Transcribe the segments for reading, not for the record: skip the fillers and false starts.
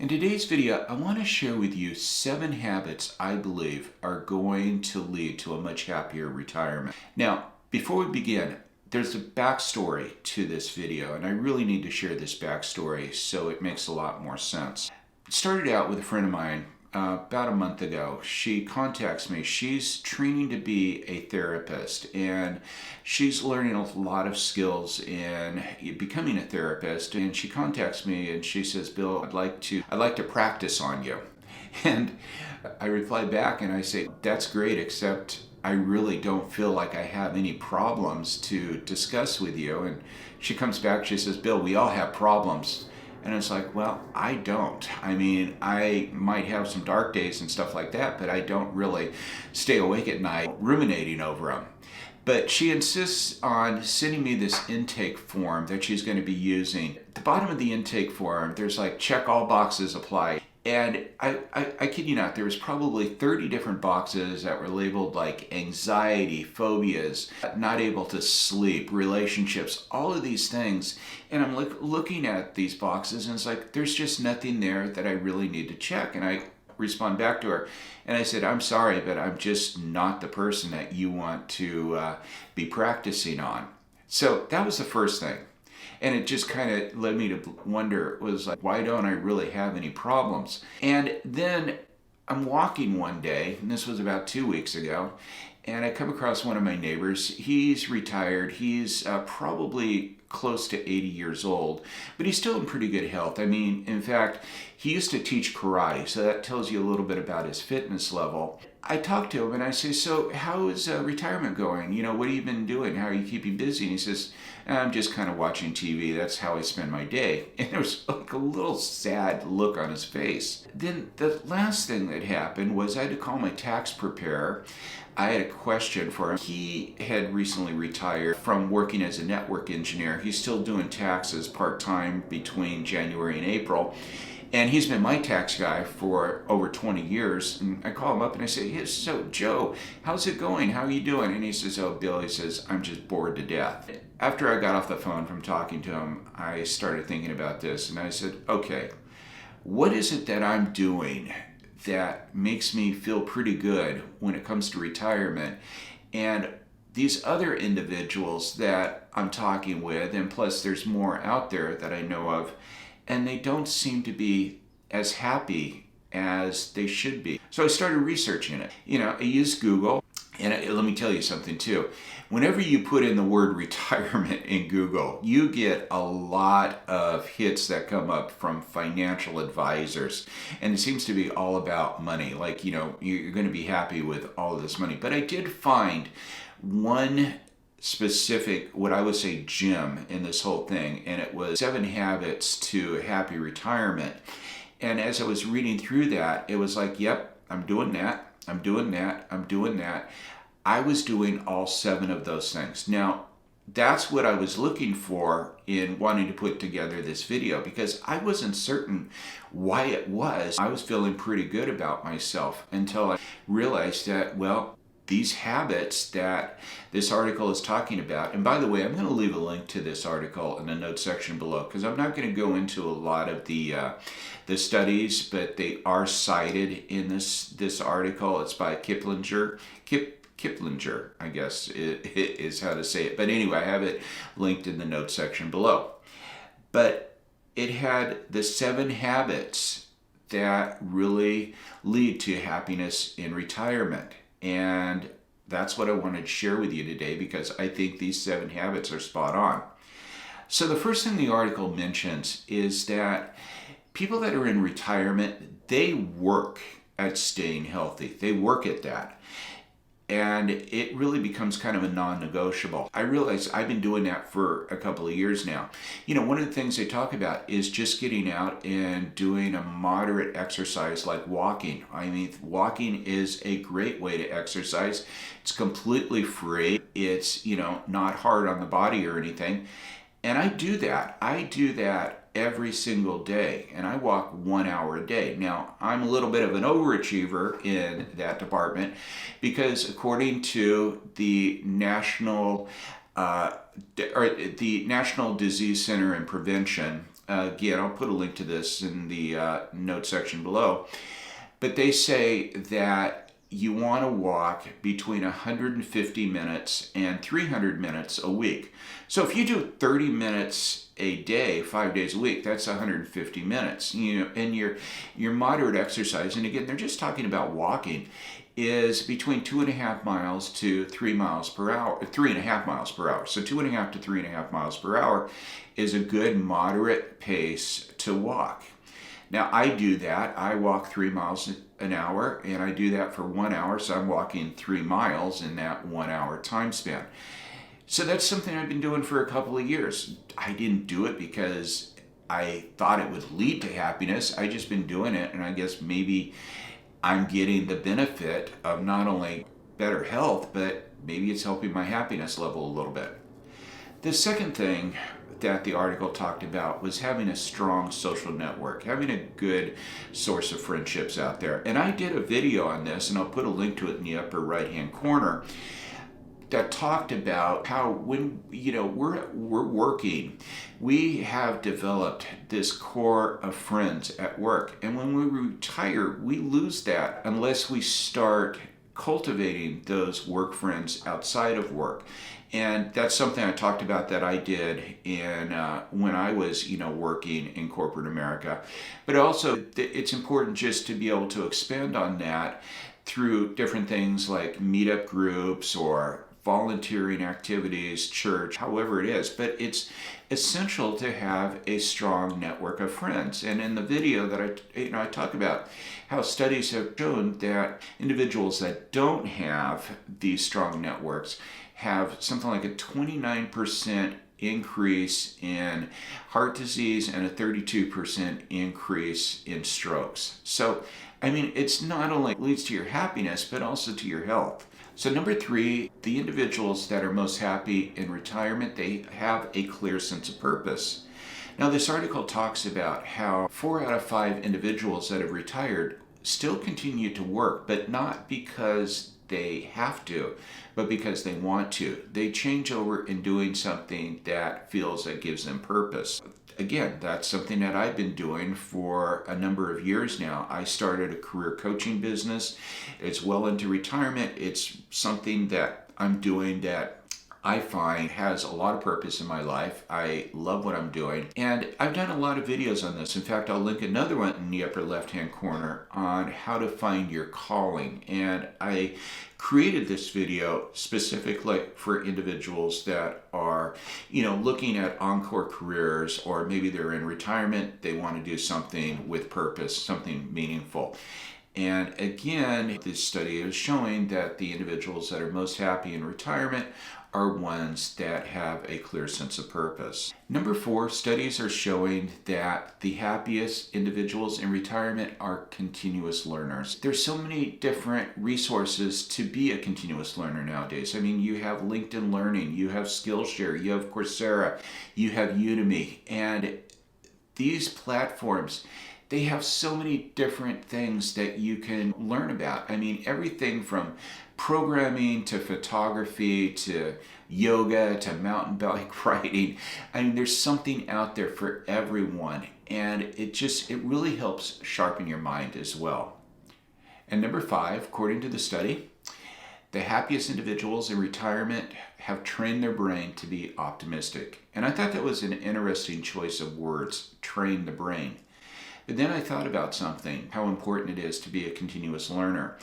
In today's video, I want to share with you 7 habits I believe are going to lead to a much happier retirement. Now, before we begin, there's a backstory to this video, and I really need to share this backstory so it makes a lot more sense. It started out with a friend of mine about a month ago. She contacts me. She's training to be a therapist, and she's learning a lot of skills in becoming a therapist. And she contacts me and she says, "Bill, I'd like to practice on you." And I reply back and I say, "That's great, except I really don't feel like I have any problems to discuss with you." And she comes back, she says, "Bill, we all have problems." And it's like, well, I don't. I mean, I might have some dark days and stuff like that, but I don't really stay awake at night ruminating over them. But she insists on sending me this intake form that she's going to be using. At the bottom of the intake form, there's like, check all boxes apply. And I kid you not, there was probably 30 different boxes that were labeled like anxiety, phobias, not able to sleep, relationships, all of these things. And I'm looking at these boxes and it's like, there's just nothing there that I really need to check. And I respond back to her and I said, "I'm sorry, but I'm just not the person that you want to be practicing on." So that was the first thing. And it just kind of led me to wonder, was like, why don't I really have any problems? And then I'm walking one day, and this was about 2 weeks ago, and I come across one of my neighbors. He's retired. He's probably close to 80 years old, but he's still in pretty good health. I mean, in fact, he used to teach karate, so that tells you a little bit about his fitness level. I talked to him and I say, "So how is retirement going? You know, what have you been doing? How are you keeping busy?" And he says, "I'm just kind of watching TV. That's how I spend my day." And there was like a little sad look on his face. Then the last thing that happened was I had to call my tax preparer. I had a question for him. He had recently retired from working as a network engineer. He's still doing taxes part-time between January and April. And he's been my tax guy for over 20 years. And I call him up and I say, "Hey, so Joe, how's it going? How are you doing?" And he says, "Oh, Bill," he says, "I'm just bored to death." After I got off the phone from talking to him, I started thinking about this. And I said, okay, what is it that I'm doing that makes me feel pretty good when it comes to retirement? And these other individuals that I'm talking with, and plus there's more out there that I know of, and they don't seem to be as happy as they should be. So I started researching it. You know, I used Google, and let me tell you something too. Whenever you put in the word retirement in Google, you get a lot of hits that come up from financial advisors. And it seems to be all about money. Like, you know, you're going to be happy with all of this money. But I did find one specific, what I would say, gem in this whole thing, and it was 7 habits to a happy retirement. And as I was reading through that, it was like, yep, I'm doing that, I'm doing that, I'm doing that. I was doing all 7 of those things. Now, that's what I was looking for in wanting to put together this video, because I wasn't certain why it was. I was feeling pretty good about myself until I realized that, well, these habits that this article is talking about, and by the way, I'm going to leave a link to this article in the notes section below, because I'm not going to go into a lot of the studies, but they are cited in this article. It's by Kiplinger, I guess it is how to say it. But anyway, I have it linked in the notes section below. But it had the 7 habits that really lead to happiness in retirement. And that's what I wanted to share with you today, because I think these 7 habits are spot on. So the first thing the article mentions is that people that are in retirement, they work at staying healthy. They work at that. And it really becomes kind of a non-negotiable. I realize I've been doing that for a couple of years now. You know, one of the things they talk about is just getting out and doing a moderate exercise like walking. I mean, walking is a great way to exercise. It's completely free. It's, you know, not hard on the body or anything. And I do that. Every single day, and I walk 1 hour a day. Now, I'm a little bit of an overachiever in that department, because according to the National Disease Center and Prevention, Again, I'll put a link to this in the note section below. But they say that you want to walk between 150 minutes and 300 minutes a week. So if you do 30 minutes a day, 5 days a week, that's 150 minutes. And your moderate exercise, and again, they're just talking about walking, is between 2.5 miles to 3 miles per hour, 3.5 miles per hour. So 2.5 to 3.5 miles per hour is a good moderate pace to walk. Now I do that. I walk 3 miles an hour, and I do that for 1 hour. So I'm walking 3 miles in that 1 hour time span. So that's something I've been doing for a couple of years. I didn't do it because I thought it would lead to happiness. I just been doing it, and I guess maybe I'm getting the benefit of not only better health, but maybe it's helping my happiness level a little bit. The second thing that the article talked about was having a strong social network, having a good source of friendships out there. And I did a video on this, and I'll put a link to it in the upper right-hand corner, that talked about how when we're working, we have developed this core of friends at work, and when we retire, we lose that unless we start cultivating those work friends outside of work. And that's something I talked about that I did in when I was working in corporate America. But also it's important just to be able to expand on that through different things like meetup groups or volunteering activities, church, however it is. But it's essential to have a strong network of friends. And in the video that I talk about how studies have shown that individuals that don't have these strong networks have something like a 29% increase in heart disease and a 32% increase in strokes. So, it's not only leads to your happiness, but also to your health. So number 3, the individuals that are most happy in retirement, they have a clear sense of purpose. Now this article talks about how 4 out of 5 individuals that have retired still continue to work, but not because they have to, but because they want to. They change over in doing something that gives them purpose. Again, that's something that I've been doing for a number of years now. I started a career coaching business. It's well into retirement. It's something that I'm doing that I find has a lot of purpose in my life. I love what I'm doing. And I've done a lot of videos on this. In fact, I'll link another one in the upper left-hand corner on how to find your calling. And I created this video specifically for individuals that are, looking at encore careers, or maybe they're in retirement, they want to do something with purpose, something meaningful. And again, this study is showing that the individuals that are most happy in retirement are ones that have a clear sense of purpose. Number 4, studies are showing that the happiest individuals in retirement are continuous learners. There's so many different resources to be a continuous learner nowadays. You have LinkedIn Learning, you have Skillshare, you have Coursera, you have Udemy, and these platforms, they have so many different things that you can learn about. Everything from programming to photography to yoga to mountain bike riding. There's something out there for everyone, and it really helps sharpen your mind as well. And number 5, according to the study, the happiest individuals in retirement have trained their brain to be optimistic. And I thought that was an interesting choice of words, train the brain. But then I thought about something, how important it is to be a continuous learner.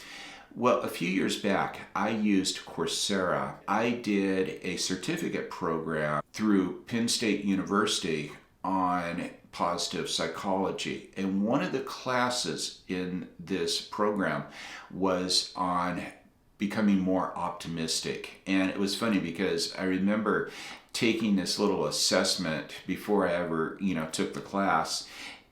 Well, a few years back, I used Coursera. I did a certificate program through Penn State University on positive psychology. And one of the classes in this program was on becoming more optimistic. And it was funny because I remember taking this little assessment before I ever, took the class.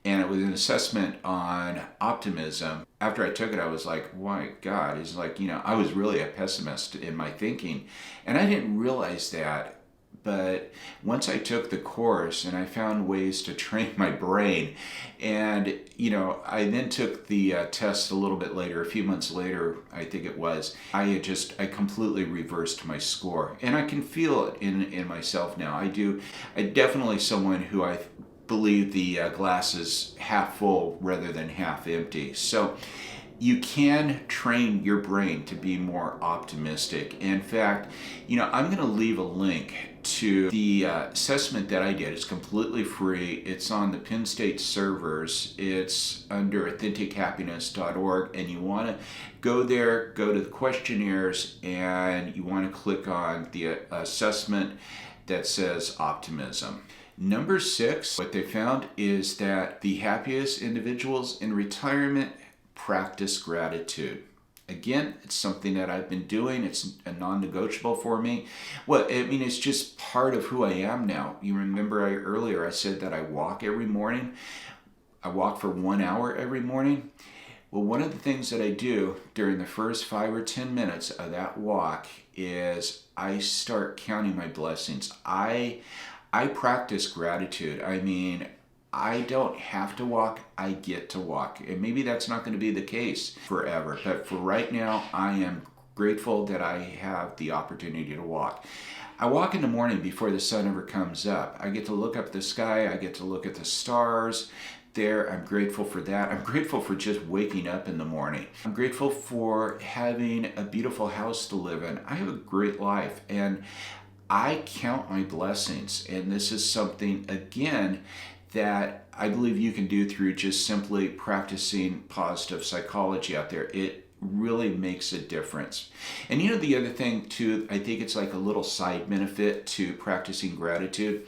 And it was an assessment on optimism. After I took it, I was like, my God, it's like, I was really a pessimist in my thinking. And I didn't realize that. But once I took the course and I found ways to train my brain, and, I then took the test a little bit later, a few months later, I think it was, I completely reversed my score. And I can feel it in myself now. I'm definitely someone who I believe the glass is half full rather than half empty. So you can train your brain to be more optimistic. In fact, I'm going to leave a link to the assessment that I did. It's completely free. It's on the Penn State servers. It's under AuthenticHappiness.org, and you want to go there, go to the questionnaires, and you want to click on the assessment that says Optimism. Number 6, what they found is that the happiest individuals in retirement practice gratitude. Again, it's something that I've been doing. It's a non-negotiable for me. Well, it's just part of who I am now. You remember earlier I said that I walk every morning. I walk for 1 hour every morning. Well, one of the things that I do during the first 5 or 10 minutes of that walk is I start counting my blessings. I practice gratitude. I don't have to walk, I get to walk. And maybe that's not going to be the case forever. But for right now, I am grateful that I have the opportunity to walk. I walk in the morning before the sun ever comes up. I get to look up at the sky. I get to look at the stars there. I'm grateful for that. I'm grateful for just waking up in the morning. I'm grateful for having a beautiful house to live in. I have a great life, and I count my blessings. And this is something, again, that I believe you can do through just simply practicing positive psychology out there. It really makes a difference. And the other thing too, I think it's like a little side benefit to practicing gratitude.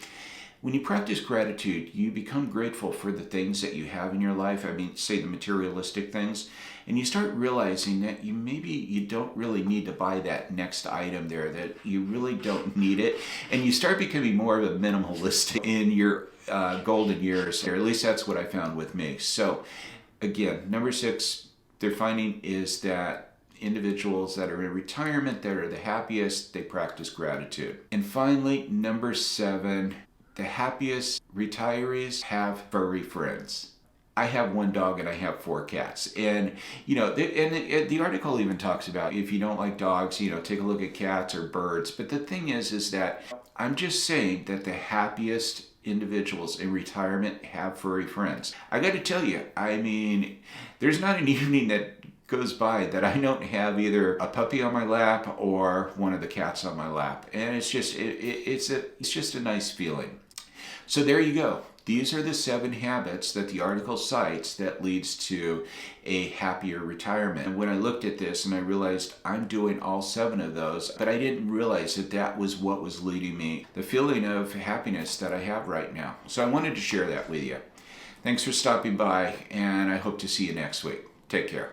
When you practice gratitude, you become grateful for the things that you have in your life. Say the materialistic things. And you start realizing that you don't really need to buy that next item there, that you really don't need it. And you start becoming more of a minimalist in your golden years, or at least that's what I found with me. So again, number 6, they're finding is that individuals that are in retirement that are the happiest, they practice gratitude. And finally, number 7, the happiest retirees have furry friends. I have 1 dog and I have 4 cats. And, the article even talks about if you don't like dogs, take a look at cats or birds. But the thing is that I'm just saying that the happiest individuals in retirement have furry friends. I got to tell you, there's not an evening that goes by that I don't have either a puppy on my lap or one of the cats on my lap. And it's just a nice feeling. So there you go. These are the 7 habits that the article cites that leads to a happier retirement. And when I looked at this and I realized I'm doing all 7 of those, but I didn't realize that was what was leading me, the feeling of happiness that I have right now. So I wanted to share that with you. Thanks for stopping by, and I hope to see you next week. Take care.